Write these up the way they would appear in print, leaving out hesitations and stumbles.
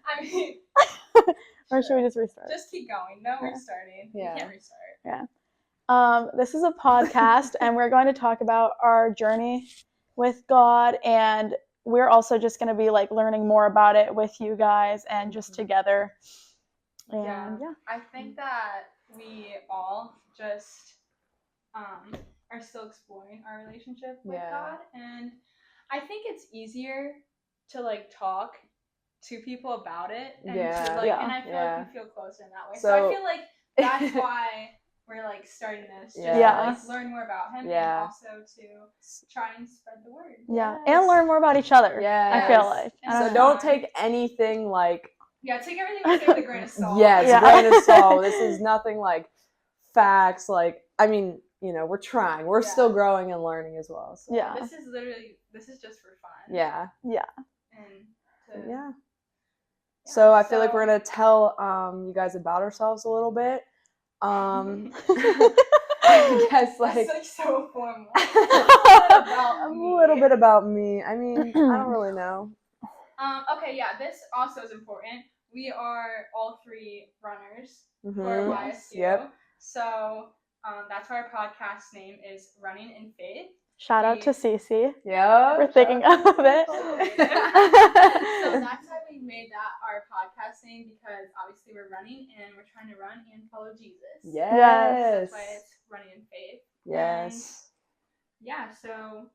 I mean, or should we just restart? Just keep going. No restarting. Yeah. You can't restart. Yeah. This is a podcast, and we're going to talk about our journey with God, and we're also just going to be like learning more about it with you guys and just together. And yeah. I think that we all just are still exploring our relationship with God, and I think it's easier to like talk to people about it and to like and I feel like we feel closer in that way. So I feel like that's why we're like starting this just to like learn more about him and also to try and spread the word. Yeah. And learn more about each other. I feel like. So don't take anything like take everything we say with a grain of salt. Grain of salt. This is nothing like facts. Like, I mean, you know, we're trying. We're still growing and learning as well. So. Yeah. This is just for fun. Yeah. Yeah. And so I feel like we're gonna tell you guys about ourselves a little bit. I guess like it's like so formal. A little bit about me. I mean, I don't really know. Okay, this also is important. We are all three runners for YSU. Yep. So that's why our podcast name is Running in Faith. Shout out to Cece. Yeah. For thinking of it. So that's why we made that our podcast name, because obviously we're running and we're trying to run and follow Jesus. Yes. That's why it's Running in Faith. Yes. And so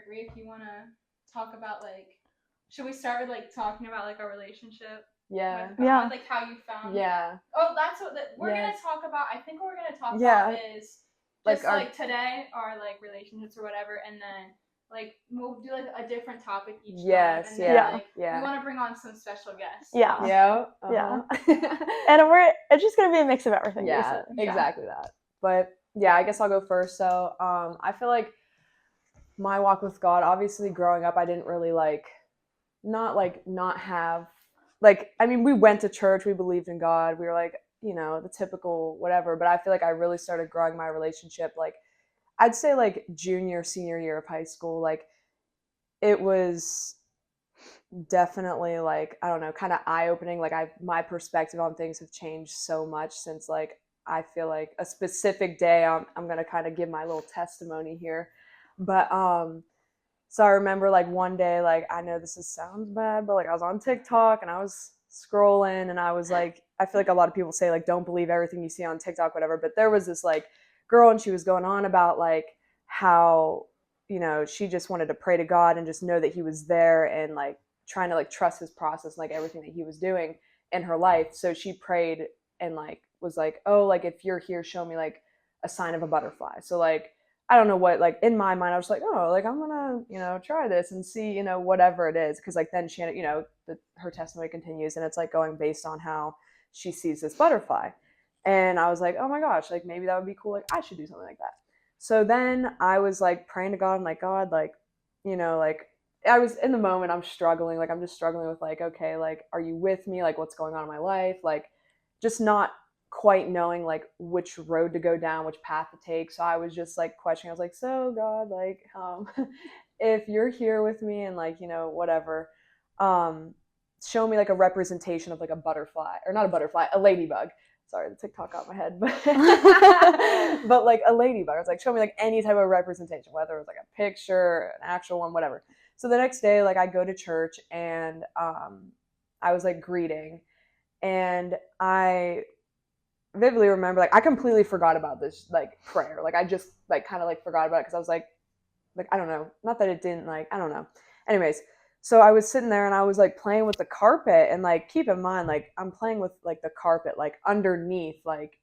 Brie, if you want to talk about like, should we start with like talking about like our relationship? Yeah. With God, like how you found. Yeah. Oh, that's what we're gonna talk about. I think what we're gonna talk about is just like today our like relationships or whatever, and then like we'll do like a different topic each time. And then, we want to bring on some special guests. Yeah. And it's just gonna be a mix of everything. Yeah, exactly that. But I guess I'll go first. So I feel like my walk with God, obviously growing up, I didn't really not have I mean, we went to church, we believed in God, we were like, you know, the typical whatever, but I feel like I really started growing my relationship like I'd say like junior, senior year of high school. Like it was definitely like, I don't know, kind of eye-opening. Like my perspective on things have changed so much since like I feel like a specific day I'm gonna kind of give my little testimony here. But so I remember like one day, like I know this sounds bad, but like I was on TikTok and I was scrolling and I was like, I feel like a lot of people say like don't believe everything you see on TikTok, whatever. But there was this like girl and she was going on about like how, you know, she just wanted to pray to God and just know that he was there and like trying to like trust his process, like everything that he was doing in her life. So she prayed and like was like, oh, like if you're here, show me like a sign of a butterfly. So like I don't know what, like in my mind I was like, oh, like I'm gonna, you know, try this and see, you know, whatever it is, because like then she, you know, her testimony continues and it's like going based on how she sees this butterfly. And I was like, oh my gosh, like maybe that would be cool, like I should do something like that. So then I was like praying to God and like, God, like, you know, like I was in the moment, I'm struggling, like I'm just struggling with like, okay, like are you with me, like what's going on in my life, like just not quite knowing like which road to go down, which path to take. So I was just like questioning, I was like, so God, like if you're here with me and like, you know, whatever, show me like a representation of like a butterfly, or not a butterfly, a ladybug. Sorry, the TikTok got my head, but like a ladybug. I was like, show me like any type of representation, whether it was like a picture, an actual one, whatever. So the next day, like I go to church and I was like greeting, and I vividly remember like I completely forgot about this like prayer. Like I just like kind of like forgot about it because I was like I don't know, not that it didn't, like I don't know. Anyways, so I was sitting there and I was like playing with the carpet, and like keep in mind like I'm playing with like the carpet like underneath, like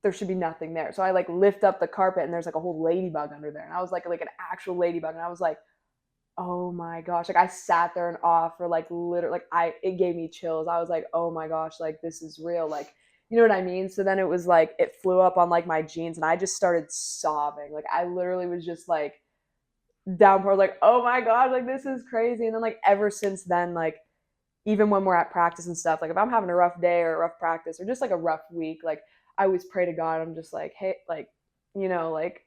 there should be nothing there. So I like lift up the carpet and there's like a whole ladybug under there, and I was like an actual ladybug, and I was like, oh my gosh, like I sat there in awe for like literally like it gave me chills. I was like, oh my gosh, like this is real, like you know what I mean? So then it was like it flew up on like my jeans and I just started sobbing. Like I literally was just like downpour, like oh my god, like this is crazy. And then like ever since then, like even when we're at practice and stuff, like if I'm having a rough day or a rough practice or just like a rough week, like I always pray to God. I'm just like, hey, like, you know, like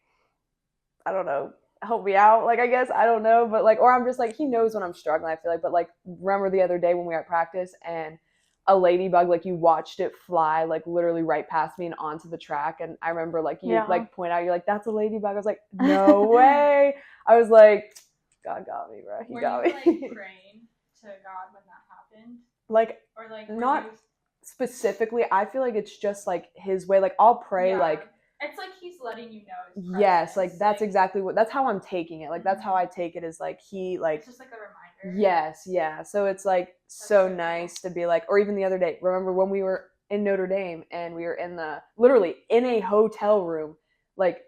I don't know, help me out, like, I guess, I don't know, but like, or I'm just like, he knows when I'm struggling, I feel like. But like, remember the other day when we were at practice and a ladybug, like, you watched it fly like literally right past me and onto the track, and I remember like you like point out, you're like, that's a ladybug. I was like, no way. I was like, God got me, bro. He got me. Were you like praying to God when that happened? Like, or like not specifically. I feel like it's just like his way. Like, I'll pray like. It's like he's letting you know his presence. Yes, like that's exactly that's how I'm taking it. Like, that's how I take it, is like he like. It's just like a reminder. Yes, yeah. So it's like so nice to be like, or even the other day, remember when we were in Notre Dame and we were literally in a hotel room, like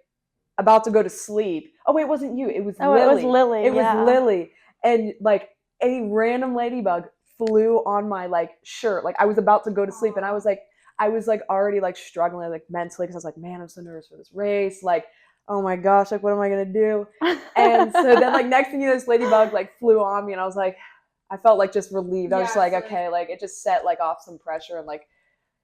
about to go to sleep. Oh wait, it wasn't you. It was Lily. It was Lily. It was Lily. And like a random ladybug flew on my like shirt. Like, I was about to go to sleep, and I was like already like struggling like mentally, because I was like, man, I'm so nervous for this race. Like, oh my gosh, like, what am I gonna do? And so then like next thing you know, this ladybug like flew on me, and I was like, I felt like just relieved. I was just like, okay, like it just set like off some pressure and like,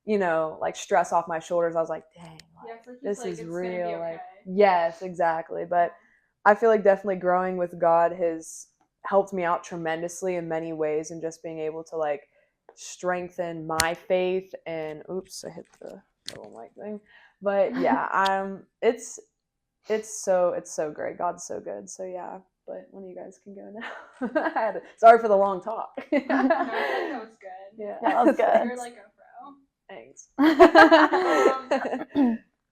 you know, like stress off my shoulders. I was like, dang, like, this is real. Okay. Like, yes, exactly. But I feel like definitely growing with God has helped me out tremendously in many ways, and just being able to like strengthen my faith. And oops, I hit the little mic thing. But yeah, it's so great. God's so good. So yeah, but one of you guys can go now. Sorry for the long talk. No, that was good. Yeah, that was good. You're like a pro. Thanks.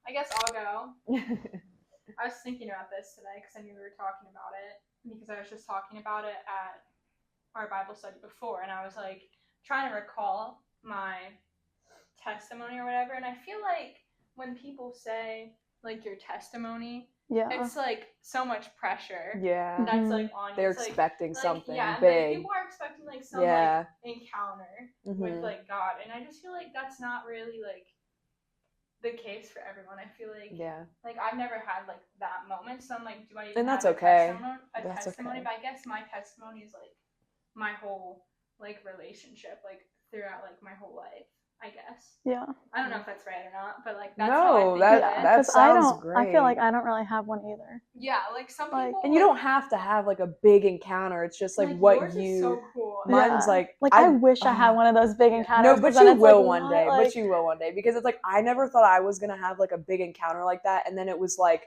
I guess I'll go. I was thinking about this today because I knew we were talking about it, because I was just talking about it at our Bible study before, and I was like trying to recall my testimony or whatever, and I feel like when people say like your testimony, it's like so much pressure. Yeah, that's like on you. They're it's expecting like, something big. like, people are expecting like some like encounter with like God, and I just feel like that's not really like the case for everyone. I feel like like I've never had like that moment, so I'm like, do I even that's have okay. a testimony? But I guess my testimony is like my whole like relationship, like throughout like my whole life, I guess. Yeah. I don't know if that's right or not, but like that's how I think that sounds great. I feel like I don't really have one either. Yeah, like some people. And you don't have to have like a big encounter. It's just like what yours is so cool. Mine's like I wish I had one of those big encounters. No, but you will one day. But you will one day, because it's like I never thought I was gonna have like a big encounter like that, and then it was like.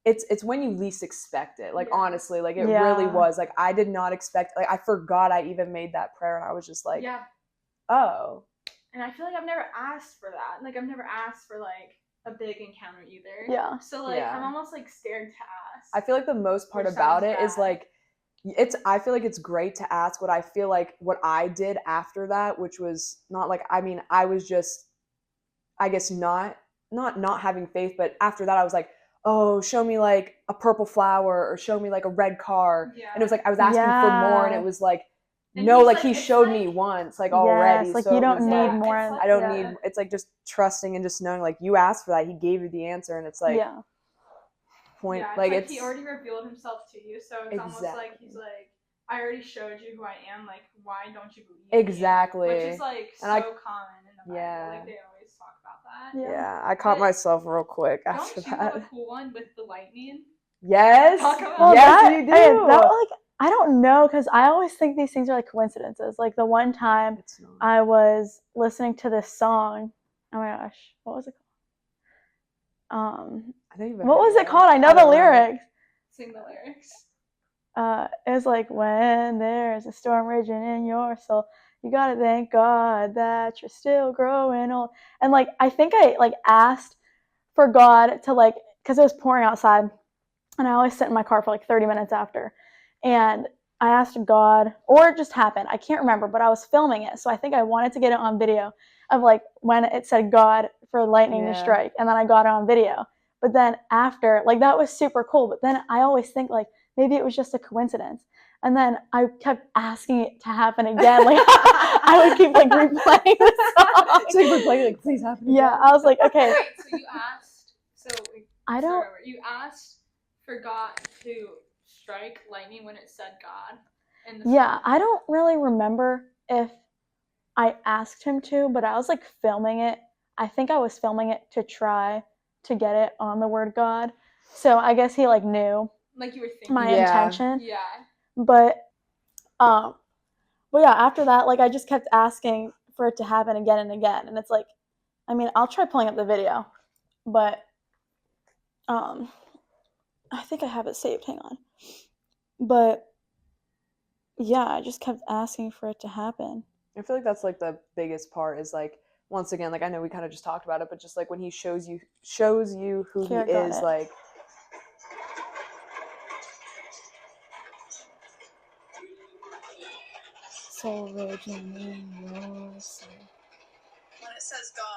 It's when you least expect it. Like, honestly, like it really was. Like, I did not expect, like, I forgot I even made that prayer, and I was just like, oh. And I feel like I've never asked for that. Like, I've never asked for like a big encounter either. Yeah. So like I'm almost like scared to ask. I feel like the most part about it is like I feel like it's great to ask. What I feel like what I did after that, which was not like, I mean, I was just, I guess not having faith, but after that I was like, oh, show me like a purple flower, or show me like a red car. And it was like I was asking for more, and it was like, and no, like he showed me once, like already. Like, so you don't need more. I don't need. It's like just trusting and just knowing, like, you asked for that, he gave you the answer, and it's like point. Yeah, like it's he already revealed himself to you, so it's almost like he's like, I already showed you who I am. Like, why don't you believe me? Exactly. Which is like common in the Bible. Yeah. Like they always talk about that. Yeah, I caught myself real quick after that. Don't you have a cool one with the lightning? Yes. Yes, you do. I don't know, because I always think these things are like coincidences. Like the one time I was listening to this song. Oh my gosh, what was it called? What was it called? I know the lyrics. Sing the lyrics. It's like, when there's a storm raging in your soul, you gotta thank God that you're still growing old. And like, I think I like asked for God to like, because it was pouring outside, and I always sit in my car for like 30 minutes after, and I asked God, or it just happened, I can't remember, but I was filming it, so I think I wanted to get it on video of like when it said God for lightning to strike, and then I got it on video. But then after, like, that was super cool, but then I always think like maybe it was just a coincidence. And then I kept asking it to happen again. Like, I would keep like replaying the song. So you were playing like, please happen again. Yeah, I was like, okay. Wait, so you asked. I don't. You asked for God to strike lightning when it said God. Yeah, I don't really remember if I asked him to, but I was like filming it. I think I was filming it to try to get it on the word God. So I guess he like knew like you were thinking. my Yeah. intention. Yeah. But yeah, after that, like I just kept asking for it to happen again and again, and it's like, I mean, I'll try pulling up the video, but I think I have it saved. Hang on. But yeah, I just kept asking for it to happen. I feel like that's like the biggest part is like, once again, like I know we kind of just talked about it, but just like when he shows you who Here, he got is, it. like. So virgin yours. When it says God.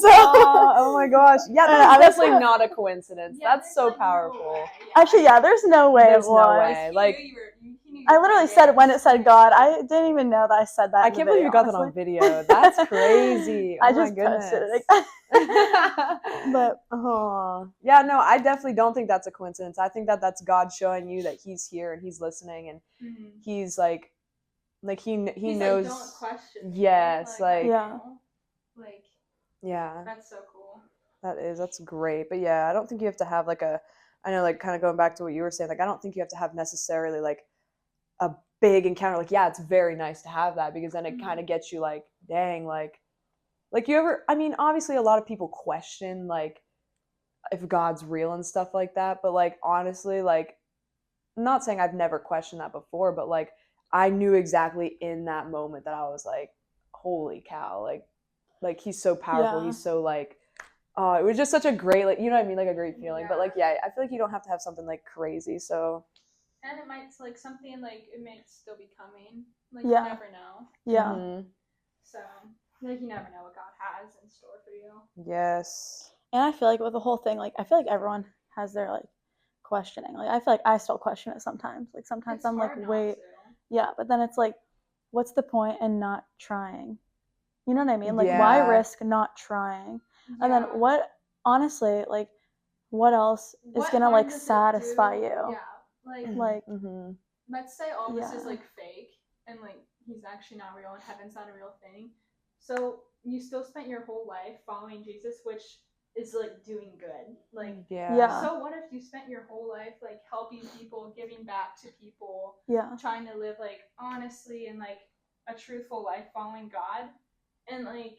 Oh my gosh. Yeah, that's definitely not a coincidence. Yeah, that's so like powerful. No way. Actually, yeah, there's no way There's it no was. way. He Like, knew you were I literally said when it said God. I didn't even know that I said that. I in the can't believe video, you got that on video. That's crazy. Oh I my just goodness. posted it again. But yeah, no, I definitely don't think that's a coincidence. I think that that's God showing you that He's here and He's listening, and He's like he He's knows. Like, don't question me. Yes, like yeah. Like, yeah. That's so cool. That's great. But yeah, I don't think you have to have like I know, like kind of going back to what you were saying, like I don't think you have to have necessarily like a big encounter. Like, yeah, it's very nice to have that because then it kind of gets you like, dang, like you ever, I mean, obviously a lot of people question like if God's real and stuff like that, but like honestly, like I'm not saying I've never questioned that before, but like I knew exactly in that moment that I was like, holy cow, like He's so powerful. Yeah. He's so like, it was just such a great, like, you know what I mean, like a great feeling. Yeah. But like, yeah, I feel like you don't have to have something like crazy. So. And it might like something like it might still be coming. Like Yeah. You never know. Yeah. Mm-hmm. So like you never know what God has in store for you. Yes. And I feel like with the whole thing, like I feel like everyone has their like questioning. Like I feel like I still question it sometimes. Like sometimes It's I'm like, hard not wait, to. yeah, but then it's like, what's the point in not trying? You know what I mean? Like Yeah. why risk not trying? And then what? Honestly, like what else is gonna harm like does it satisfy do? you? Yeah. Like Mm-hmm. let's say all this is Yeah. like fake and like He's actually not real and heaven's not a real thing. So you still spent your whole life following Jesus, which is like doing good. Like Yeah. So what if you spent your whole life like helping people, giving back to people, Yeah. trying to live like honestly and like a truthful life following God, and like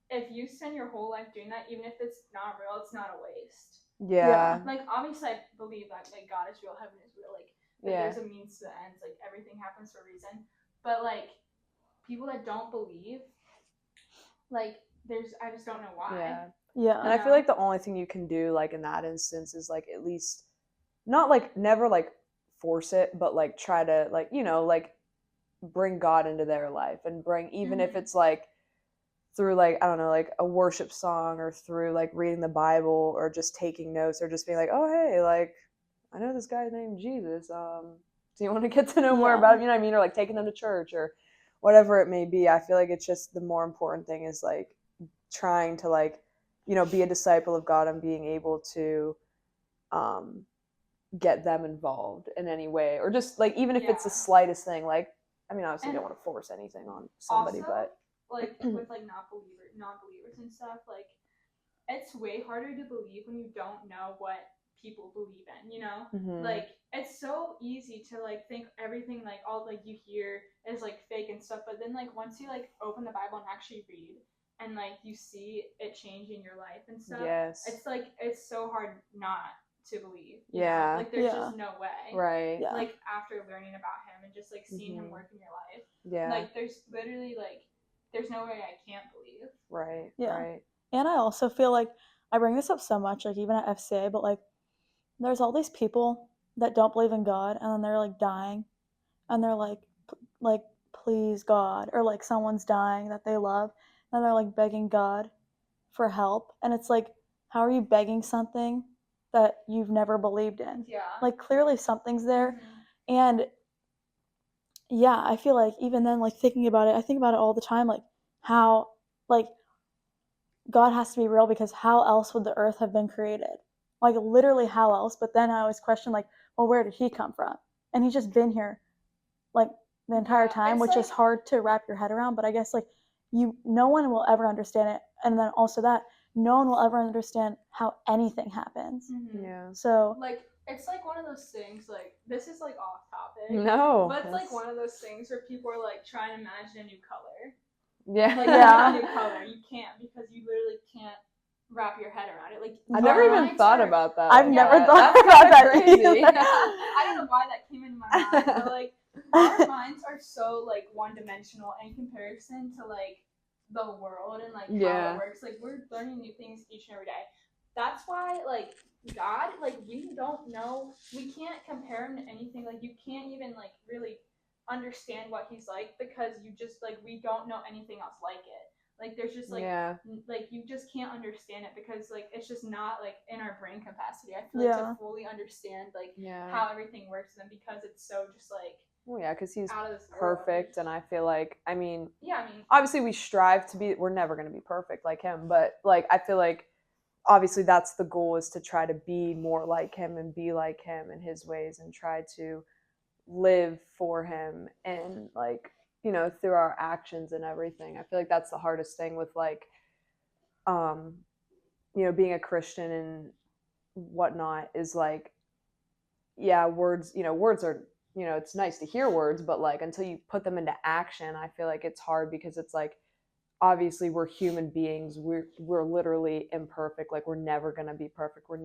if you spend your whole life doing that, even if it's not real, it's not a waste. Yeah. Like obviously I believe that like God is real, heaven is real, like there's a means to the ends, like everything happens for a reason. But like people that don't believe, like I just don't know why. Yeah. Yeah. And I feel like the only thing you can do like in that instance is like at least not like never like force it, but like try to like, you know, like bring God into their life and bring, even if it's like through like, I don't know, like a worship song or through like reading the Bible or just taking notes or just being like, oh, hey, like I know this guy named Jesus. Do you want to get to know more about him? You know what I mean? Or like taking them to church or whatever it may be. I feel like it's just the more important thing is like trying to like, you know, be a disciple of God and being able to get them involved in any way, or just like even if it's the slightest thing. Like, I mean, obviously, you don't want to force anything on somebody, also, but like with like non-believers and stuff, like it's way harder to believe when you don't know what people believe in, you know? Like it's so easy to like think everything like all like you hear is like fake and stuff, but then like once you like open the Bible and actually read and like you see it changing your life and stuff, it's like it's so hard not to believe. You know? Like there's just no way. Right. Yeah. Like after learning about Him and just like seeing Him work in your life. Yeah. Like there's literally like there's no way I can't believe. Right. Yeah. Right. And I also feel like I bring this up so much, like even at FCA, but like there's all these people that don't believe in God and then they're like dying and they're like please God, or like someone's dying that they love and they're like begging God for help, and it's like, how are you begging something that you've never believed in? Yeah. Like clearly something's there. And yeah, I feel like even then, like thinking about it, I think about it all the time, like how like God has to be real, because how else would the earth have been created? Like literally how else? But then I always question like, well, where did He come from? And He's just been here like the entire time, which is hard to wrap your head around. But I guess like no one will ever understand it and then also that no one will ever understand how anything happens. Yeah. So like it's like one of those things, like this is like off topic. No. But it's like one of those things where people are like trying to imagine a new color. Yeah. Like Yeah. a new color. You can't, because you literally can't wrap your head around it. Like I never even thought about that. I've never thought That's about that crazy. either. I don't know why that came into my mind, but like our minds are so like one-dimensional in comparison to like the world and like how it works. Like we're learning new things each and every day. That's why like God, like we don't know, we can't compare him to anything. Like you can't even like really understand what he's like, because you just like, we don't know anything else like it. Like there's just like like you just can't understand it, because like it's just not like in our brain capacity, I feel like, to fully understand like how everything works, and because it's so just like, well, yeah, because he's out of this perfect, world. and I feel like, I mean, yeah, obviously we strive to be, we're never going to be perfect like him, but like I feel like obviously that's the goal, is to try to be more like him and be like him in his ways, and try to live for him, and like, you know, through our actions and everything. I feel like that's the hardest thing with like you know, being a Christian and whatnot, is like, yeah, words, you know, words are, you know, it's nice to hear words, but like until you put them into action, I feel like it's hard, because it's like, obviously we're human beings, we're literally imperfect, like we're never going to be perfect, we're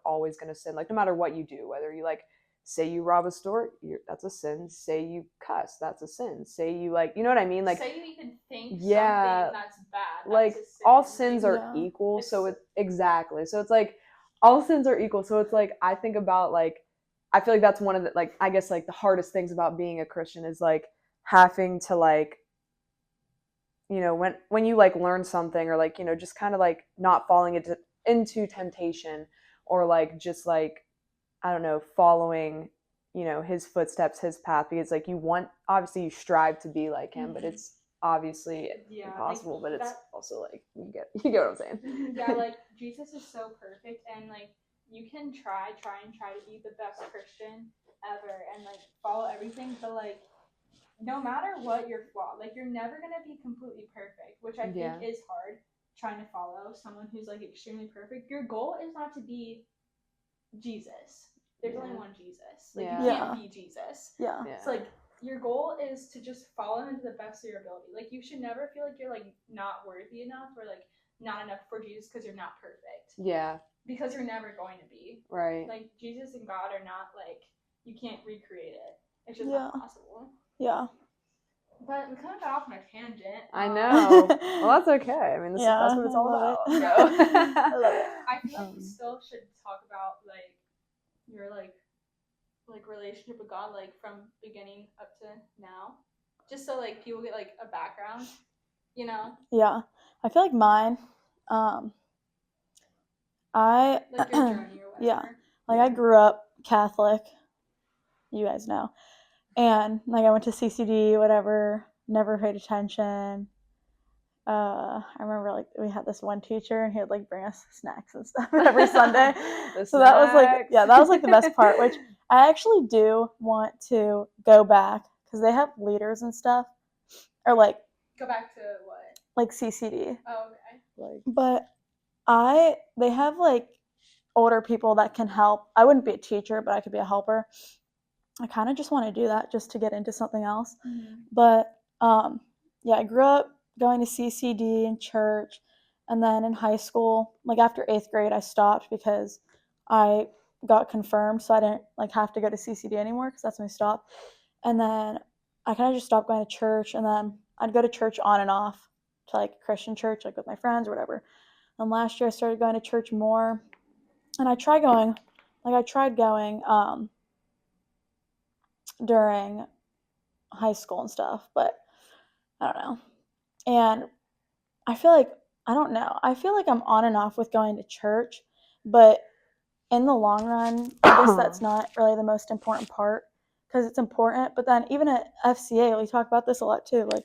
always going to sin, like no matter what you do, whether you like say you rob a store, that's a sin, say you cuss, that's a sin, say you like, you know what I mean, like say you even think something that's bad, like that's all sins are equal, so it's exactly, so it's like all sins are equal, so it's like I think about like, I feel like that's one of the, like, I guess like the hardest things about being a Christian is like having to like, you know, when you like learn something, or like, you know, just kind of like not falling into temptation, or like just like, I don't know, following, you know, his footsteps, his path, because like you want, obviously you strive to be like him, but it's obviously impossible, like, but it's also like you get what I'm saying. Yeah, like Jesus is so perfect, and like you can try to be the best Christian ever and like follow everything, but like no matter what your flaw, like you're never gonna be completely perfect, which I think is hard, trying to follow someone who's like extremely perfect. Your goal is not to be Jesus. There's only one Jesus. Like you can't be Jesus. It's like your goal is to just follow him to the best of your ability. Like you should never feel like you're like not worthy enough, or like not enough for Jesus, because you're not perfect. Yeah. Because you're never going to be. Right. Like Jesus and God are not like, you can't recreate it. It's just not possible. Yeah. But we kind of got off on a tangent. I know. Well, that's okay. I mean, that's what it's all about. I love it. I feel like we still should talk about like your like relationship with God, like from beginning up to now, just so like people get like a background, you know. Yeah, I feel like mine. I like your journey or whatever. like I grew up Catholic. You guys know. And like I went to CCD, whatever, never paid attention. I remember like we had this one teacher, and he would like bring us snacks and stuff every Sunday. So that was like, that was like the best part, which I actually do want to go back, because they have leaders and stuff, or like go back to what? Like CCD. Oh, okay. Like, but they have like older people that can help. I wouldn't be a teacher, but I could be a helper. I kind of just want to do that just to get into something else. Mm-hmm. But yeah, I grew up going to CCD in church, and then in high school, like after 8th grade, I stopped because I got confirmed, so I didn't like have to go to CCD anymore, because that's when I stopped. And then I kind of just stopped going to church, and then I'd go to church on and off, to like Christian church, like with my friends or whatever. And last year I started going to church more, and I tried going during high school and stuff, but I don't know. And I feel like, I don't know, I feel like I'm on and off with going to church, but in the long run, I guess that's not really the most important part, because it's important. But then even at FCA, we talk about this a lot too, like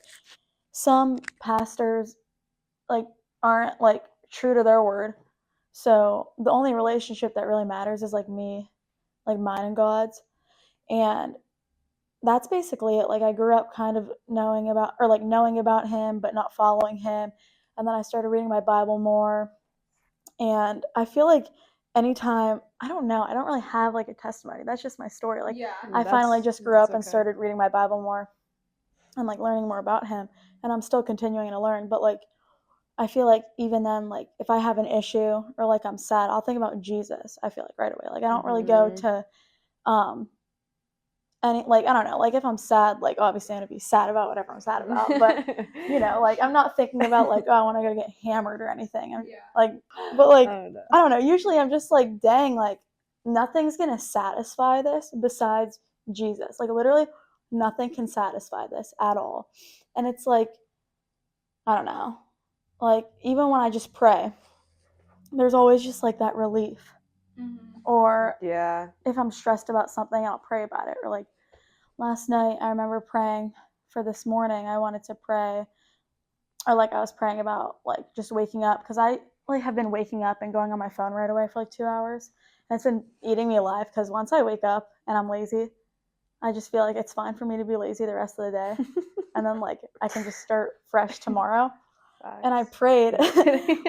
some pastors like aren't like true to their word, so the only relationship that really matters is like me, like mine and God's. And that's basically it. Like I grew up kind of knowing about him but not following him, And then I started reading my Bible more. And I feel like anytime, I don't know, I don't really have like a testimony. That's just my story. Like, I finally just grew up and started reading my Bible more and like learning more about him. And I'm still continuing to learn. But like, I feel like even then, like if I have an issue or like I'm sad, I'll think about Jesus. I feel like right away. Like I don't really go to any, like, I don't know, like if I'm sad, like obviously I'm gonna be sad about whatever I'm sad about, but you know, like I'm not thinking about like, oh, I want to go get hammered or anything. Like, but like I don't know. Usually I'm just like, dang, like nothing's gonna satisfy this besides Jesus. Like literally nothing can satisfy this at all. And it's like, I don't know, like even when I just pray, there's always just like that relief. Or if I'm stressed about something, I'll pray about it. Or like last night, I remember praying for this morning. I wanted to pray, or like I was praying about like just waking up, because I like have been waking up and going on my phone right away for like 2 hours, and it's been eating me alive. Because once I wake up and I'm lazy, I just feel like it's fine for me to be lazy the rest of the day, and then like I can just start fresh tomorrow. And I prayed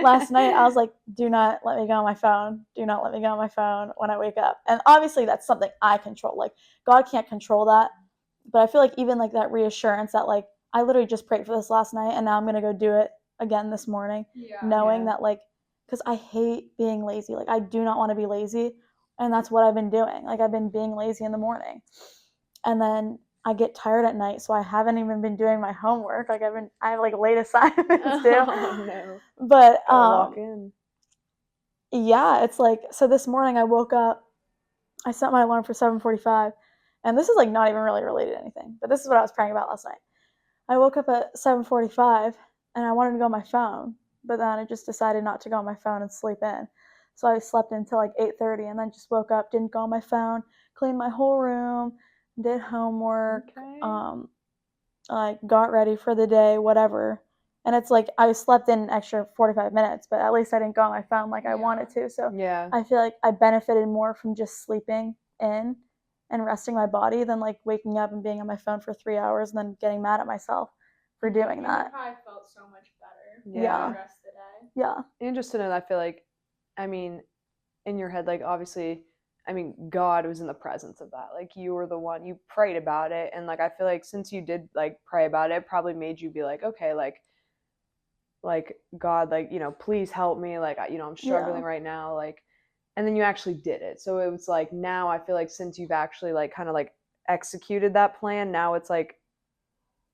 last night. I was like, do not let me go on my phone. Do not let me go on my phone when I wake up. And obviously that's something I control. Like God can't control that. But I feel like even like that reassurance that like I literally just prayed for this last night and now I'm going to go do it again this morning. Knowing that like, because I hate being lazy. Like I do not want to be lazy. And that's what I've been doing. Like I've been being lazy in the morning. And then I get tired at night, so I haven't even been doing my homework. Like I have like late assignments too. No. But lock in. Yeah, it's like, so this morning I woke up, I set my alarm for 7:45, and this is like not even really related to anything, but this is what I was praying about last night. I woke up at 7:45 and I wanted to go on my phone, but then I just decided not to go on my phone and sleep in. So I slept until like 8:30 and then just woke up, didn't go on my phone, cleaned my whole room, did homework, like got ready for the day, whatever. And it's like I slept in an extra 45 minutes, but at least I didn't go on my phone like I wanted to. So I feel like I benefited more from just sleeping in and resting my body than like waking up and being on my phone for 3 hours and then getting mad at myself for doing that. I probably felt so much better the rest of the day. Yeah. And just to know that I feel like, I mean, in your head, like obviously, I mean, God was in the presence of that. Like you were the one, you prayed about it. And like, I feel like since you did like pray about it probably made you be like, okay, like God, like, you know, please help me. Like, you know, I'm struggling right now. Like, and then you actually did it. So it was like, now I feel like since you've actually like kind of like executed that plan, now it's like,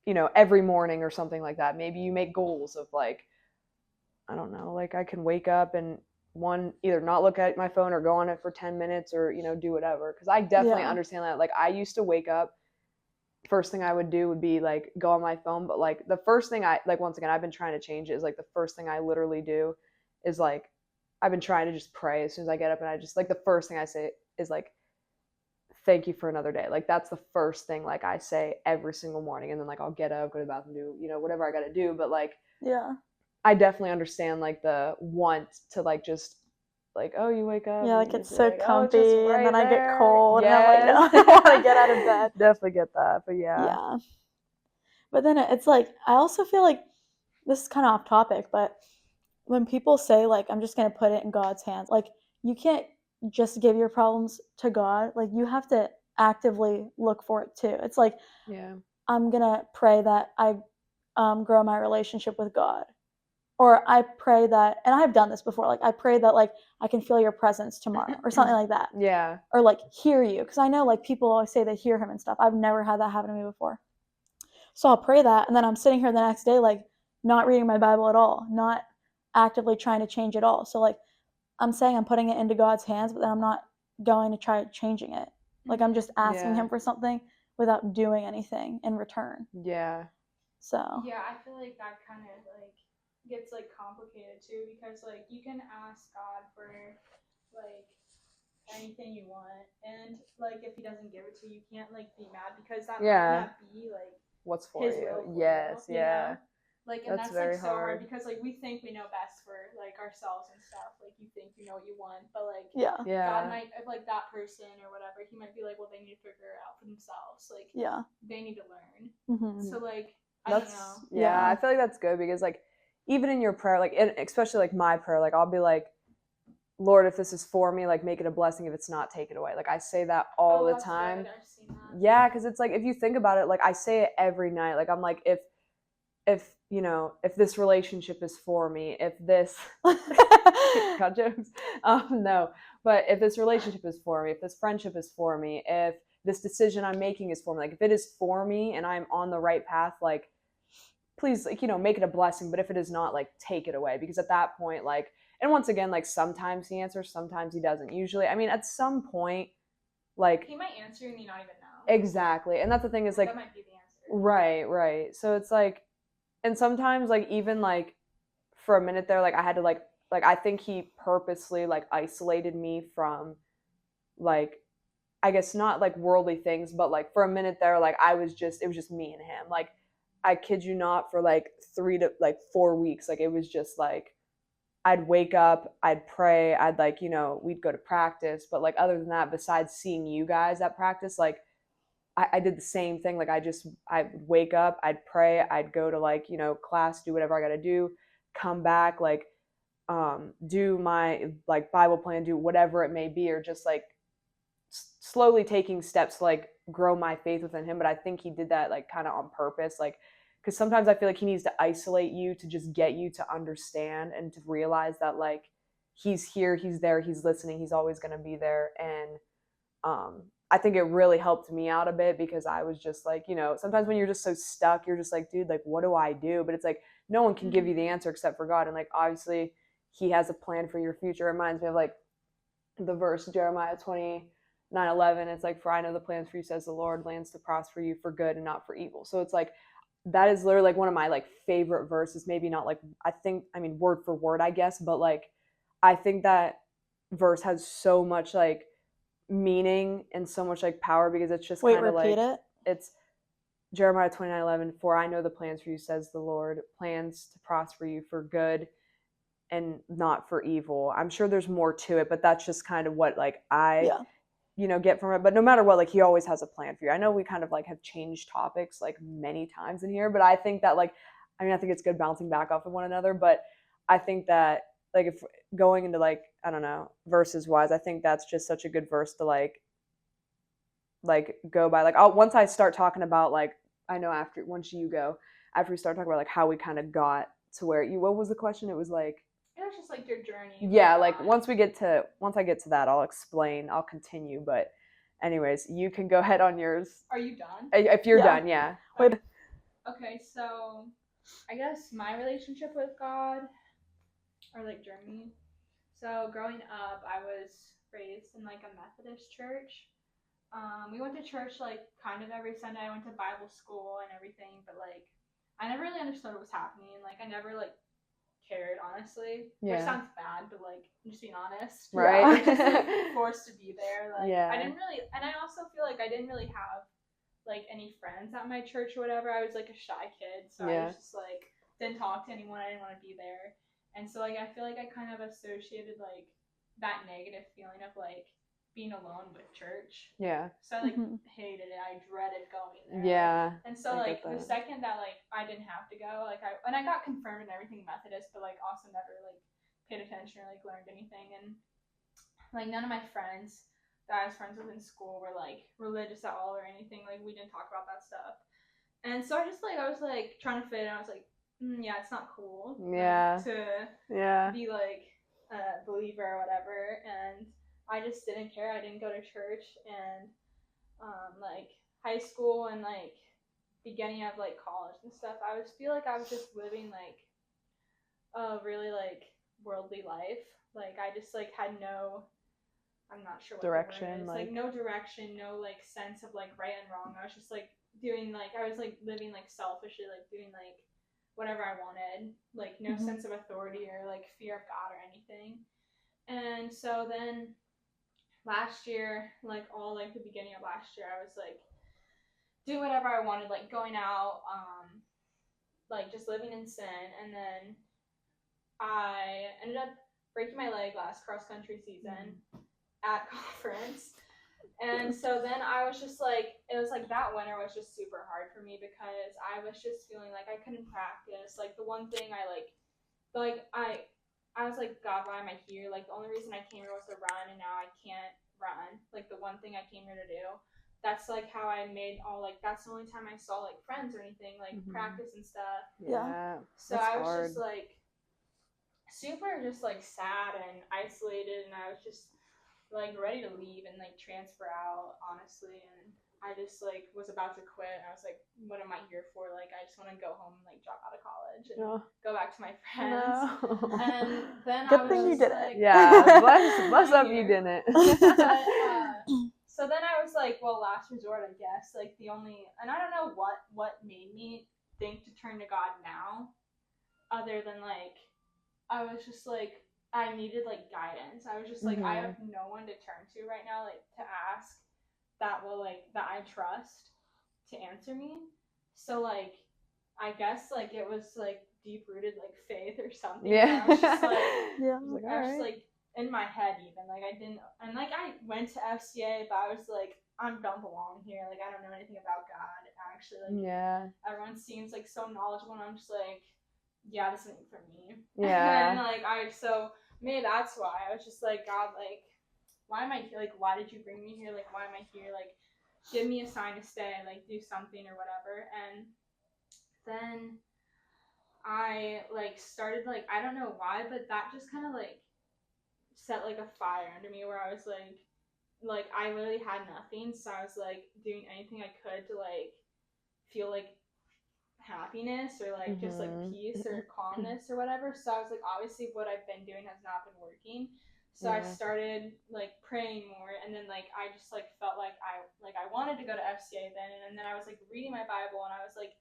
you know, every morning or something like that. Maybe you make goals of like, I don't know, like I can wake up and either not look at my phone or go on it for 10 minutes or, you know, do whatever. Because I definitely understand that. Like I used to wake up, first thing I would do would be like go on my phone. But like the first thing once again, I've been trying to change it, is like the first thing I literally do is like, I've been trying to just pray as soon as I get up, and I just like the first thing I say is like, thank you for another day. Like that's the first thing like I say every single morning. And then like I'll get up, go to the bathroom, do, you know, whatever I got to do. But like, I definitely understand like the want to like just like, oh, you wake up. Yeah, like it's so like, comfy, and then I get cold, and I'm like, no, I don't want to get out of bed. Definitely get that, but yeah. But then it's like, I also feel like, this is kind of off topic, but when people say like, I'm just going to put it in God's hands, like you can't just give your problems to God. Like you have to actively look for it too. It's like, I'm going to pray that I grow my relationship with God. Or I pray that, and I've done this before, like I pray that like I can feel your presence tomorrow or something like that. Or like hear you. Because I know like people always say they hear him and stuff. I've never had that happen to me before. So I'll pray that, and then I'm sitting here the next day like not reading my Bible at all, not actively trying to change it all. So like I'm saying I'm putting it into God's hands, but then I'm not going to try changing it. Like I'm just asking him for something without doing anything in return. So I feel like that kind of like gets like complicated too, because like you can ask God for like anything you want, and like if he doesn't give it to you, you can't like be mad, because that might not be like what's for his you. will for you, know? Like, and that's very like so hard, hard because like we think we know best for like ourselves and stuff. Like you think you know what you want, but like God might, like that person or whatever, he might be like, well, they need to figure it out for themselves. Like they need to learn. So like I don't know. I feel like that's good, because like even in your prayer, like, and especially like my prayer, like I'll be like, Lord, if this is for me, like make it a blessing. If it's not, take it away. Like I say that all the time. Good. I've seen that. Yeah, because it's like if you think about it, like I say it every night. Like I'm like, if you know, if this relationship is for me, if this got jokes, no, but if this relationship is for me, if this friendship is for me, if this decision I'm making is for me, like if it is for me and I'm on the right path, like please, like, you know, make it a blessing. But if it is not, like take it away, because at that point, like, and once again, like sometimes he answers, sometimes he doesn't. Usually, I mean, at some point, like he might answer and you not even know. Exactly, and that's the thing is like that might be the answer. Right. So it's like, and sometimes like even like for a minute there, like I had to like I think he purposely like isolated me from like, I guess not like worldly things, but like for a minute there, like it was just me and him. Like I kid you not, for like 3 to 4 weeks, like it was just like I'd wake up, I'd pray, I'd like, you know, we'd go to practice, but like other than that, besides seeing you guys at practice, like I did the same thing. Like I'd wake up, I'd pray, I'd go to like, you know, class, do whatever I got to do, come back, like do my like Bible plan, do whatever it may be, or just like slowly taking steps to like grow my faith within him. But I think he did that like kind of on purpose, like because sometimes I feel like he needs to isolate you to just get you to understand and to realize that like he's here, he's there, he's listening, he's always going to be there. And I think it really helped me out a bit, because I was just like, you know, sometimes when you're just so stuck, you're just like, dude, like what do I do? But it's like no one can give you the answer except for God. And like obviously he has a plan for your future. It reminds me of like the verse Jeremiah 29:11. It's like, for I know the plans for you, says the Lord, plans to prosper you for good and not for evil. So it's like that is literally like one of my like favorite verses. Maybe not like, I mean word for word, I guess, but like I think that verse has so much like meaning and so much like power, because it's just kind of like it. It's Jeremiah 29:11. For I know the plans for you, says the Lord, plans to prosper you for good and not for evil. I'm sure there's more to it, but that's just kind of what like I you know get from it. But no matter what, like he always has a plan for you. I know we kind of like have changed topics like many times in here, but I think that like, I mean, I think it's good bouncing back off of one another. But I think that like if going into like, I don't know, verses wise, I think that's just such a good verse to like go by. Like once I start talking about like, I know after once you go, after we start talking about like how we kind of got to where you, what was the question? It was like, it was just like your journey. Yeah, like once I get to that, I'll explain, I'll continue. But anyways, you can go ahead on yours. Are you done? If you're done, yeah. Okay, so I guess my relationship with God, or like journey. So growing up, I was raised in like a Methodist church. We went to church like kind of every Sunday. I went to Bible school and everything, but like I never really understood what was happening. Like I never like cared, honestly. Which sounds bad, but like I'm just being honest. Right. I was just like forced to be there. Like Yeah. I didn't really, and I also feel like I didn't really have like any friends at my church or whatever. I was like a shy kid, so I was just like didn't talk to anyone. I didn't want to be there. And so like I feel like I kind of associated like that negative feeling of like being alone with church. Yeah. So I like hated it. I dreaded going there. Yeah. And so like the second that like I didn't have to go, like I got confirmed and everything Methodist, but like also never like paid attention or like learned anything. And like none of my friends that I was friends with in school were like religious at all or anything. Like we didn't talk about that stuff. And so I was like trying to fit in. I was like, yeah, it's not cool. Yeah. Like, to be like a believer or whatever. And I just didn't care. I didn't go to church. And like high school and like beginning of like college and stuff, I feel like I was just living like a really like worldly life. Like I just like had no, I'm not sure what direction, like no direction, no like sense of like right and wrong. I was just like doing like, I was like living like selfishly, like doing like whatever I wanted, like no sense of authority or like fear of God or anything. And so then last year, like all like the beginning of last year, I was like doing whatever I wanted, like going out, like just living in sin. And then I ended up breaking my leg last cross country season at conference. And so then I was just like, it was like that winter was just super hard for me because I was just feeling like I couldn't practice. Like the one thing I like But like I was like, God, why am I here? Like the only reason I came here was to run, and now I can't run. Like the one thing I came here to do. That's like how I made all like that's the only time I saw like friends or anything, like practice and stuff. Yeah. So That's I was hard. just like super just like sad and isolated, and I was just like ready to leave and like transfer out, honestly. And I just like was about to quit. I was like, what am I here for? Like I just want to go home and like drop out of college and go back to my friends. No. And then Good I was thing you just did it. like, Yeah, bless I'm up you here. didn't. But so then I was like, well, last resort, I guess. Like the only, and I don't know what made me think to turn to God now, other than like I was just like I needed like guidance. I was just like I have no one to turn to right now, like to ask that will like that I trust to answer me. So like I guess like it was like deep rooted like faith or something. Yeah. I was just like Yeah. I was just like in my head even like I didn't and like I went to FCA, but I was like I don't belong here. Like I don't know anything about God. Actually, like everyone seems like so knowledgeable, and I'm just like, yeah, this isn't for me. Yeah. And like so maybe that's why I was just like, God, like, why am I here? Like, why did you bring me here? Like, why am I here? Like, give me a sign to stay. Like, do something or whatever. And then I like started like I don't know why, but that just kind of like set like a fire under me where I was like I literally had nothing, so I was like doing anything I could to like feel like happiness or like just like peace or calmness or whatever. So I was like, obviously what I've been doing has not been working. So I started like praying more, and then like I just like felt like I wanted to go to FCA then, and then I was like reading my Bible, and I was like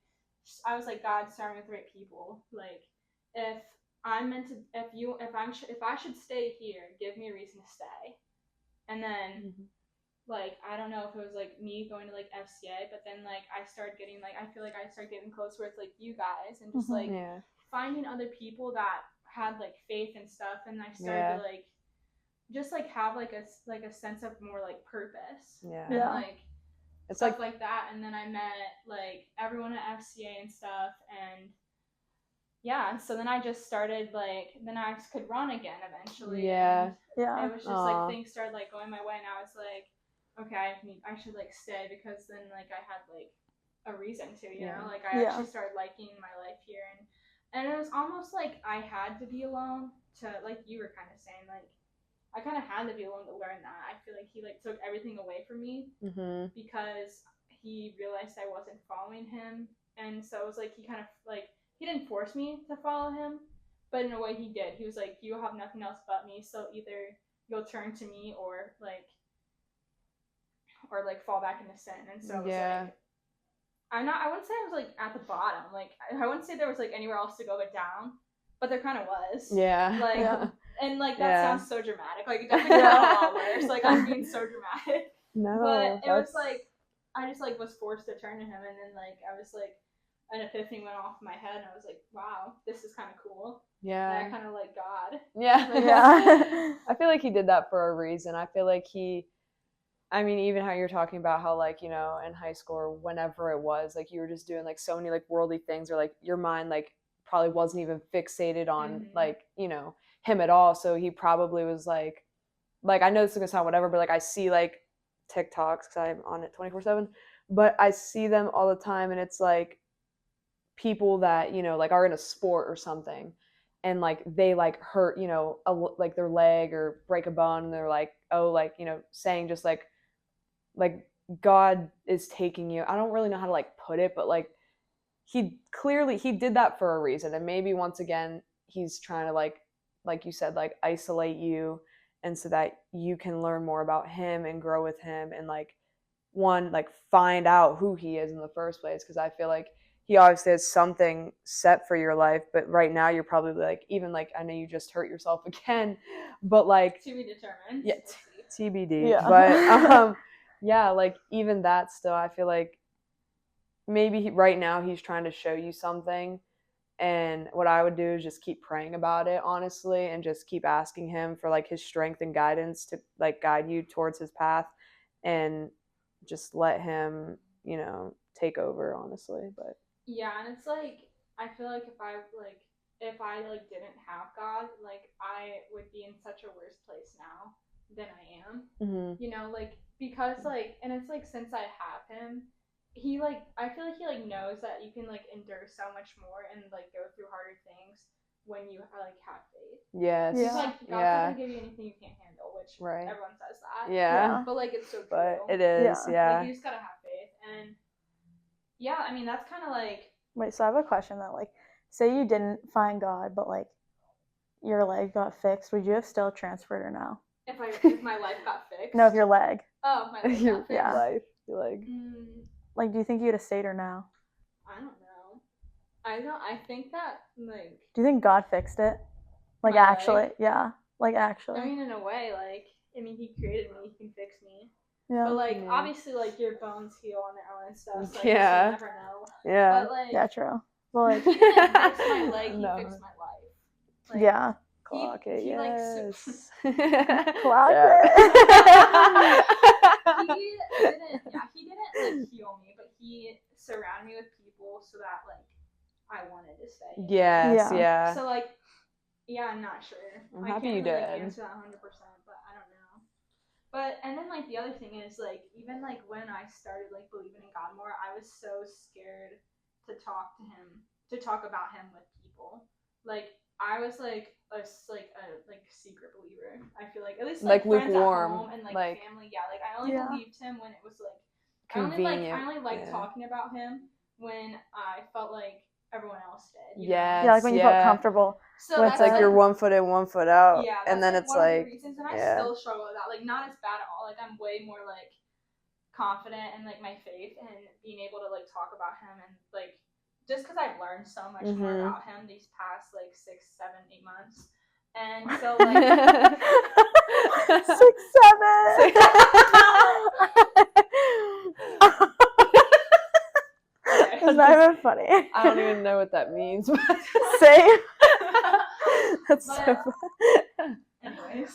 God, start with the right people. Like if I'm meant to if I should stay here, give me a reason to stay. And then like I don't know if it was like me going to like FCA, but then like I started getting like I feel like I started getting close with like you guys and just like finding other people that had like faith and stuff, and I started to like just like have like a sense of more like purpose and like it's stuff like that. And then I met like everyone at FCA and stuff, and yeah, so then I just started like then I could run again eventually. And it was just like things started like going my way, and I was like, okay, I should like stay, because then like I had like a reason to, you know, like I actually started liking my life here. And it was almost like I had to be alone to, like you were kind of saying, like I kind of had to be alone to learn that. I feel like he like took everything away from me because he realized I wasn't following him. And so it was like he kind of like he didn't force me to follow him, but in a way he did. He was like, you have nothing else but me, so either you'll turn to me or like fall back into sin. And so it was like I wouldn't say I was like at the bottom. Like I wouldn't say there was like anywhere else to go but down, but there kind of was. And like that sounds so dramatic. Like it definitely got a lot worse. Like I'm being so dramatic. No, but it was like I just like was forced to turn to him, and then like I was like an epiphany went off in my head, and I was like, wow, this is kind of cool. And I kind of like God. I feel like he did that for a reason. I feel like I mean, even how you're talking about how, like, you know, in high school or whenever it was, like, you were just doing, like, so many, like, worldly things, or, like, your mind, like, probably wasn't even fixated on, like, you know, him at all. So he probably was, like, I know this is going to sound whatever, but, like, I see, like, TikToks, because I'm on it 24/7, but I see them all the time, and it's, like, people that, you know, like, are in a sport or something, and like they like hurt, you know, like their leg or break a bone, and they're like, oh, like, you know, saying just like God is taking you. I don't really know how to like put it, but like he did that for a reason, and maybe once again he's trying to like you said, like isolate you, and so that you can learn more about him and grow with him, and like find out who he is in the first place, because I feel like he obviously has something set for your life, but right now you're probably like, even like, I know you just hurt yourself again, but like to be determined. Yeah, TBD. Yeah. But yeah, like even that still, I feel like maybe right now he's trying to show you something, and what I would do is just keep praying about it, honestly, and just keep asking him for like his strength and guidance to like guide you towards his path, and just let him, you know, take over, honestly. But yeah, and it's like I feel like if I like if I like didn't have God, like I would be in such a worse place now than I am. Mm-hmm. You know, like because like, and it's like since I have him, he like I feel like he like knows that you can like endure so much more and like go through harder things when you like have faith. Yes. He's Yeah. like God's not gonna give you anything you can't handle, which Right. everyone says that. Yeah. But like it's so true. But it is, yeah. Like you just gotta have faith, and yeah, I mean that's kind of like. Wait, so I have a question though. Like, say you didn't find God, but like your leg got fixed, would you have still transferred or no? If my life got fixed. No, if your leg. Oh, my leg got fixed. Yeah. Life, your leg. Like, do you think you'd have stayed or no? I don't know. I think that like. Do you think God fixed it? Like My actually, leg? yeah. Like actually. I mean, in a way, like he created me, he can fix me. Yeah. But like obviously, like your bones heal on their own and stuff. So Yeah. you never know. Yeah. But like. Yeah, true. Well, like. He didn't fix my leg. He No. fixed my life. Like, Yeah. Clock it, he, yes. Clock Yeah. he didn't like heal me, but he surrounded me with people so that like I wanted to stay. Yes, Yeah. yeah. So like, yeah, I'm not sure. I'm I happy can't you really did. answer that 100%, but I don't know. But and then like the other thing is like even like when I started like believing in God more, I was so scared to talk about him with people. Like I was like a secret believer. I feel like at least like friends lukewarm, at home and like family. Yeah, like I only believed him when it was like convenient. I only liked talking about him when I felt like everyone else did. You Yes, know? Yeah, like when you felt comfortable. So it's like you're 1 foot in, 1 foot out. Yeah, and then it's one like of the reasons, and I still struggle with that. Like not as bad at all. Like I'm way more like confident in like my faith and being able to like talk about him and like just because I've learned so much more about him these past like 6, 7, 8 months, and so like 6, 7. Is that even funny? I don't even know what that means. Same. That's so funny. Anyways,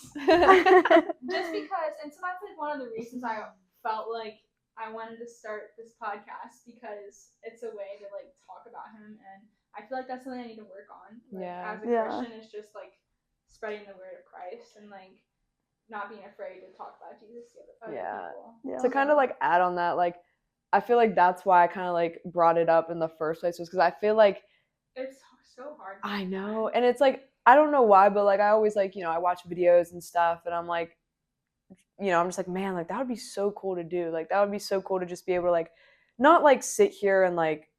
just because, and so that's like one of the reasons I felt like I wanted to start this podcast because it's a way to like talk about him, and I feel like that's something I need to work on. Like, as a Christian, is just like spreading the word of Christ and like not being afraid to talk about Jesus to other people. Yeah. To kind of like add on that, like I feel like that's why I kind of like brought it up in the first place was because I feel like it's so hard. I know, and it's like I don't know why, but like I always like I watch videos and stuff, and I'm like. I'm just like, man, like that would be so cool to do. Like that would be so cool to just be able to like, not like sit here and like,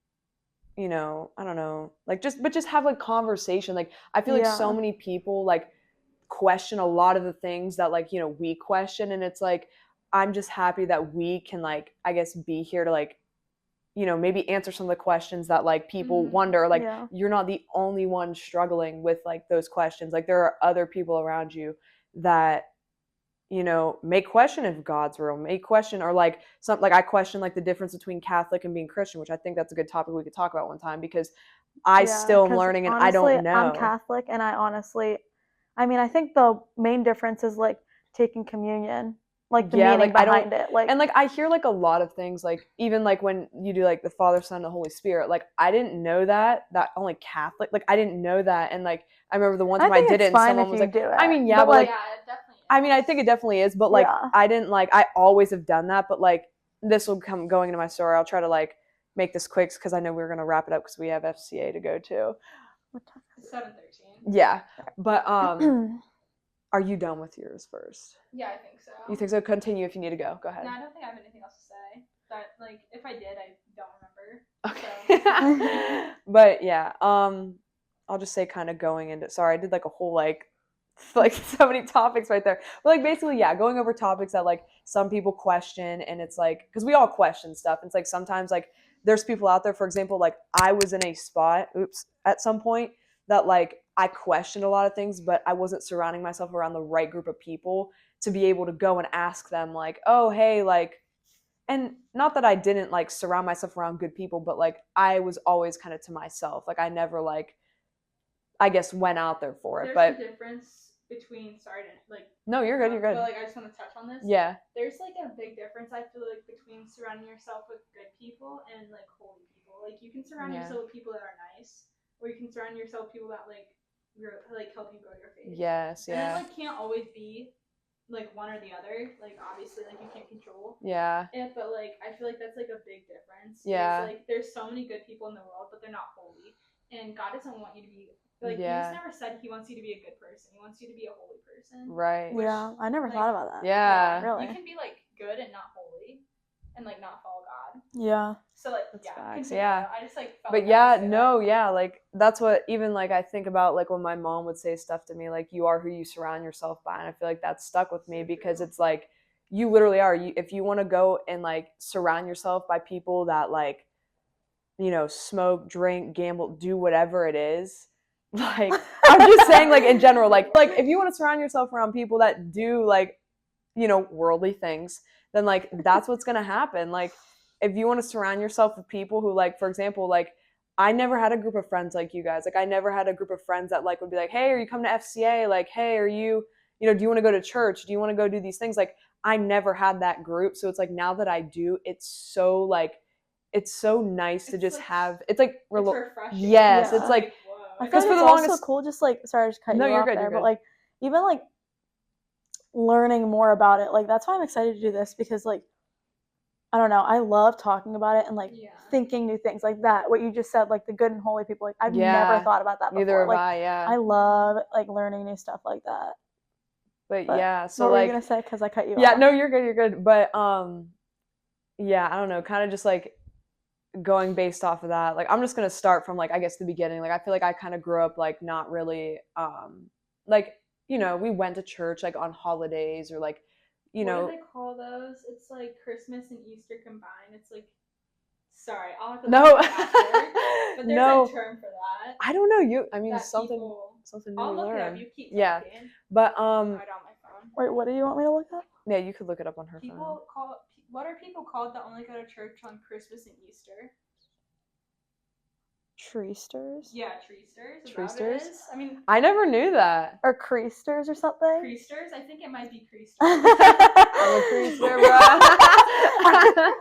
I don't know, like just have like conversation. Like I feel like so many people like question a lot of the things that like, we question. And it's like, I'm just happy that we can like, I guess be here to like, maybe answer some of the questions that like people wonder. Like you're not the only one struggling with like those questions. Like there are other people around you that may question if God's real, may question, or like some, like I question like the difference between Catholic and being Christian, which I think that's a good topic we could talk about one time because I still am learning and honestly, I don't know. I'm Catholic and I think the main difference is like taking communion, like the meaning like, behind it. Like, and like I hear like a lot of things, like even like when you do like the Father, Son, and the Holy Spirit, like I didn't know that only Catholic, like I didn't know that, and like I remember the one time I did it and someone was like, I mean, yeah, but like, yeah, it definitely is. I mean, I think it definitely is, but like I didn't like, I always have done that, but like this will come going into my story. I'll try to like make this quick because I know we're gonna wrap it up because we have FCA to go to. What time? 7:13. Yeah, but are you done with yours first? Yeah, I think so. You think so? Continue if you need to go. Go ahead. No, I don't think I have anything else to say. But like, if I did, I don't remember. Okay. So. But yeah, I'll just say kind of going into. Sorry, I did like a whole like so many topics right there. But like basically, yeah, going over topics that like some people question, and it's like because we all question stuff. And it's like sometimes like there's people out there. For example, like I was in a spot. At some point that like I questioned a lot of things, but I wasn't surrounding myself around the right group of people to be able to go and ask them like, oh, hey, like, and not that I didn't like surround myself around good people, but like I was always kind of to myself. Like I never like, I guess went out there for it. There's a difference between, no, you're good. But like I just want to touch on this. Yeah. There's like a big difference, I feel like, between surrounding yourself with good people and like holy people. Like you can surround yourself with people that are nice. or you can surround yourself with people that like help you grow your faith. Yes, yeah. And it can't always be like one or the other. Like obviously, like you can't control it, but like I feel like that's like a big difference. Yeah. Like there's so many good people in the world, but they're not holy, and God doesn't want you to be like. Jesus never said He wants you to be a good person. He wants you to be a holy person. Right. Which, I never thought about that. Yeah. Really. You can be like good and not holy, and like not follow God. Yeah. So like That's yeah, facts. continue. Yeah. I just like. But yeah, no, yeah, like that's what even like I think about like when my mom would say stuff to me like you are who you surround yourself by, and I feel like that's stuck with me because it's like you literally are. If you want to go and like surround yourself by people that like, you know, smoke, drink, gamble, do whatever it is. Like I'm just saying like in general, like if you want to surround yourself around people that do like, you know, worldly things, then like that's what's gonna happen. Like if you want to surround yourself with people who like, for example, like I never had a group of friends like you guys. Like I never had a group of friends that like would be like, hey, are you coming to FCA? Like, hey, are you know, do you want to go to church? Do you want to go do these things? Like I never had that group. So it's like now that I do, it's so nice to just have. It's like it's refreshing. Yes, Yeah. it's like I feel like it's also cool. Just like sorry, I just cut you off there, but like even like learning more about it. Like that's why I'm excited to do this because like I don't know, I love talking about it and like thinking new things like that. What you just said, like the good and holy people. Like I've never thought about that before. Neither have like, I. Yeah. I love like learning new stuff like that. But yeah, so what like were you gonna say? Because I cut you off. Yeah, no, you're good. You're good. But yeah, I don't know. Kind of just like going based off of that. Like I'm just gonna start from like I guess the beginning. Like I feel like I kind of grew up like not really like you know we went to church like on holidays or like you know. What do they call those? It's like Christmas and Easter combined. It's like sorry, I'll have to No. look it after, but there's No. a term for that. I don't know. I mean that something people, new I'll to look learn. it up. You keep talking. Yeah. But right on my phone. Wait, what do you want me to look up? Yeah, you could look it up on her phone. What are people called that only go to church on Christmas and Easter? Treesters? Yeah, treesters. Treesters? I mean, I never knew that. Or creasters or something? Creasters? I think it might be creasters. I'm a creaster, bro.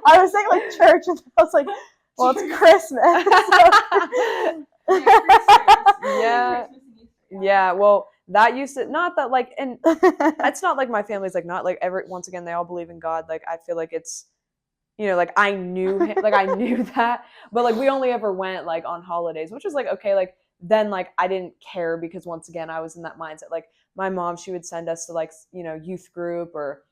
I was saying like church, and I was like, well, it's Christmas. Yeah. Yeah. Well, that used to not that like, and it's not like my family's like not like once again they all believe in God. Like I feel like it's, you know, like I knew him, like I knew that, but like we only ever went like on holidays, which was like okay. Like then like I didn't care because once again I was in that mindset. Like my mom, she would send us to like you know youth group or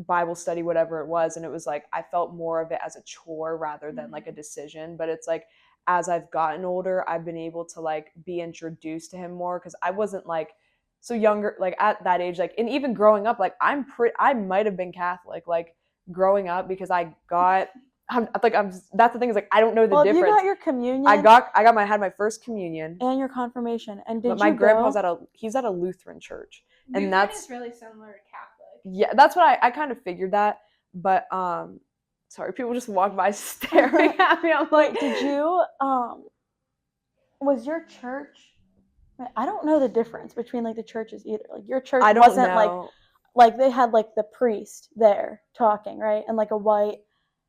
Bible study, whatever it was, and it was like I felt more of it as a chore rather than like a decision. But it's like as I've gotten older, I've been able to like be introduced to him more because I wasn't like so younger like at that age like and even growing up like I might have been Catholic like growing up because I got that's the thing is like I don't know the difference. You got your communion. I had my first communion and your confirmation. And did but my you grandpa's go? He's at a Lutheran church. Lutheran And that's is really similar to Catholic. Yeah, that's what I kind of figured that. But sorry, people just walk by staring at me. I'm like, did you was your church I don't know the difference between like the churches either. Like your church wasn't like they had like the priest there talking, right? And like a white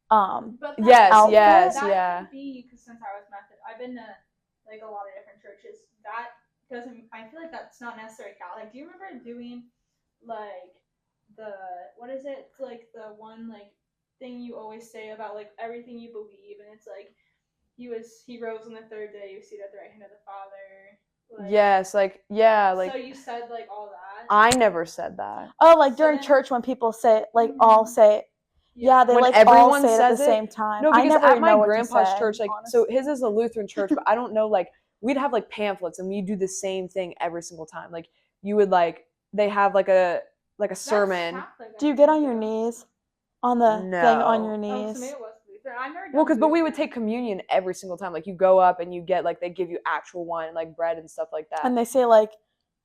but yes, outfit. Yeah. Could be because since I was Methodist, I've been to like a lot of different churches. That doesn't. I feel like that's not necessarily Catholic. Do you remember doing like the what is it? It's like the one like thing you always say about like everything you believe, and it's like he rose on the third day. He was seated at the right hand of the Father. Like, yes, like yeah, like. So you said like all that. I never said that. Oh, like during church when people say it, like all say it. Yeah, they when like everyone all say it at says the same time. No, because I never at my know grandpa's say, church, like honestly. so his is a Lutheran church, but I don't know like we'd have like pamphlets and we do the same thing every single time. Like you would like they have like a sermon. Catholic, do you get on your knees? On the thing on your Oh, knees? so maybe it was Lutheran. I've never done Well, but we would take communion every single time. Like you go up and you get like they give you actual wine, like bread and stuff like that. And they say like.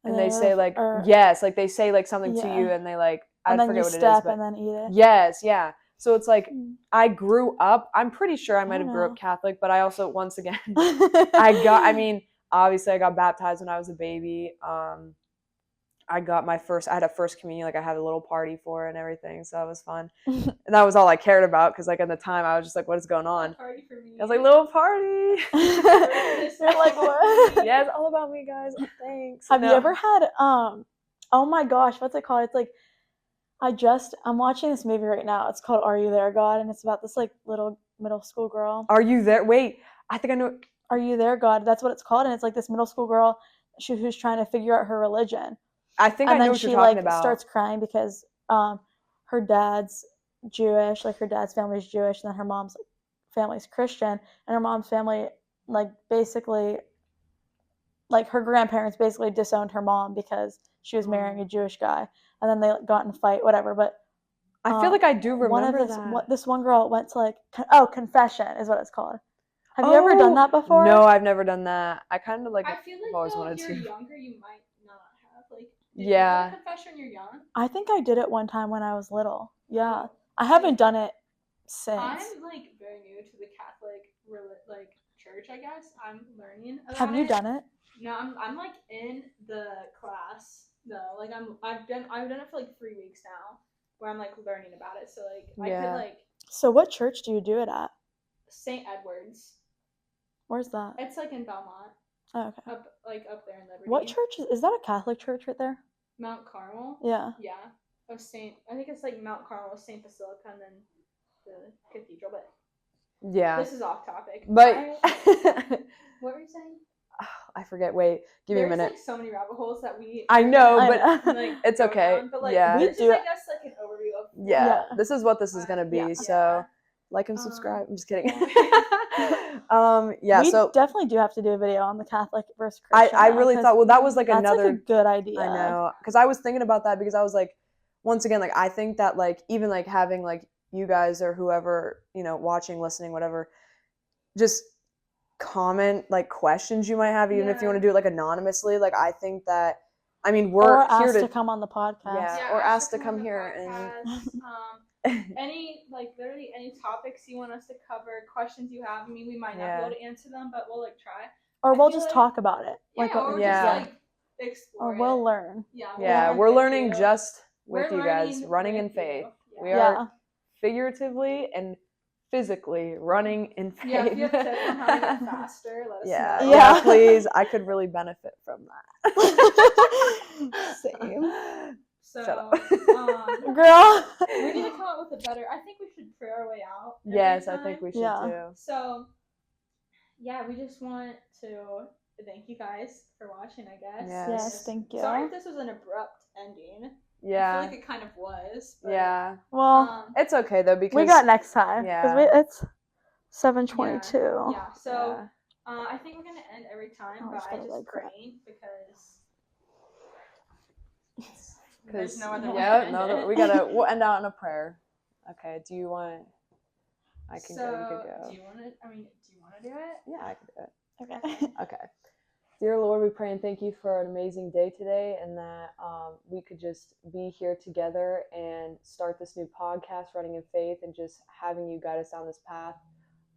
And they say like yes, like they say like something to you, and they like I forget what it is. And then you step and then eat it. Yes, yeah. So it's like I grew up. I'm pretty sure I might have grew up Catholic, but I also once again I mean obviously I got baptized when I was a baby. I had a first communion, like I had a little party for it and everything, so that was fun. And that was all I cared about, because like at the time I was just like, what is going on? Party for me. I was like, little party. You're like, what? Yeah, it's all about me, guys. Oh, thanks. Have you ever had oh my gosh, what's it called? It's like I'm watching this movie right now. It's called Are You There, God? And it's about this like little middle school girl. Are you there? Wait, I think I know. Are You There, God? That's what it's called. And it's like this middle school girl who's trying to figure out her religion. I think I know what you're talking about. Starts crying because her dad's Jewish, like her dad's family's Jewish, and then her mom's family's Christian, and her mom's family like basically like her grandparents basically disowned her mom because she was marrying a Jewish guy, and then they got in a fight, whatever. But I feel like I do remember this one girl went to like confession is what it's called. Have you ever done that before? No, I've never done that. I kind of like. I feel like always though, wanted if you're to. younger, you might not have like. Yeah. Did you do a confession when you're young? I think I did it one time when I was little. Yeah, I haven't done it since. I'm like very new to the Catholic church. I guess I'm learning about Have you done it? No, I'm like in the class though. Like I've done it for like 3 weeks now, where I'm like learning about it. So like I could like. So what church do you do it at? St. Edward's. Where's that? It's like in Belmont. Oh, okay. Up there in Liberty. What church is that? A Catholic church right there? Mount Carmel. Yeah. Yeah. I think it's like Mount Carmel, St. Basilica, and then the cathedral. But yeah, this is off topic. But what were you saying? Oh, I forget. Wait, give me a minute. There's like so many rabbit holes that we. I know, but like, it's okay. Down, but, like, yeah, this is, I guess, like an overview of. Yeah, this is what this is gonna be. Yeah. So, like and subscribe. I'm just kidding. We so definitely do have to do a video on the Catholic versus Christian. I really thought, well, that was like that's another like a good idea. I know, because I was thinking about that, because I was like, once again, like I think that like even like having like you guys or whoever, watching, listening, whatever, just comment like questions you might have, even if you want to do it like anonymously. Like I think that, I mean, we're or here to come on the podcast. or asked to come here and literally any topics you want us to cover, questions you have. I mean, we might not be able to answer them, but we'll like try. Or we'll just talk about it. Just explore. Or we'll learn. Yeah, we're learning just with you guys, running in faith. We are figuratively and physically running in faith. Yeah, if you have tips on how to get faster, let us know. Yeah, please. I could really benefit from that. Same. So, girl, we need to come up with a better. I think we should pray our way out. Yes, I think we should too. So, yeah, we just want to thank you guys for watching, I guess. Yes, thank you. Sorry if this was an abrupt ending. Yeah. I feel like it kind of was. But, well, it's okay though, because we got next time. Yeah. Because it's 7:22. Yeah. So I think we're gonna end every time by just praying because there's no other way to end it. We'll end out in a prayer. Okay. Do you want? I can go. You could go. Do you want to do it? Yeah, I can do it. Okay. Okay. Dear Lord, we pray and thank you for an amazing day today, and that we could just be here together and start this new podcast, Running in Faith, and just having you guide us down this path.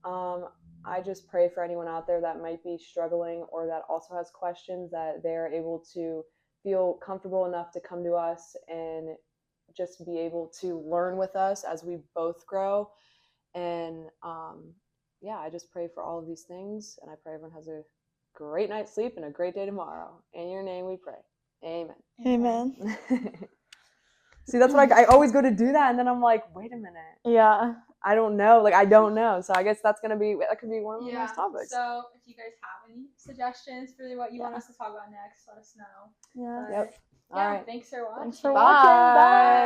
I just pray for anyone out there that might be struggling or that also has questions, that they're able to feel comfortable enough to come to us and just be able to learn with us as we both grow. And I just pray for all of these things, and I pray everyone has a great night's sleep and a great day tomorrow. In your name we pray. Amen. Amen. See, that's what I always go to do that, and then I'm like, wait a minute. Yeah. I don't know. I don't know. So I guess that could be one of the next topics. So if you guys have any suggestions for what you want us to talk about next, let us know. Yeah. Yep. All right. Thanks for watching. Bye.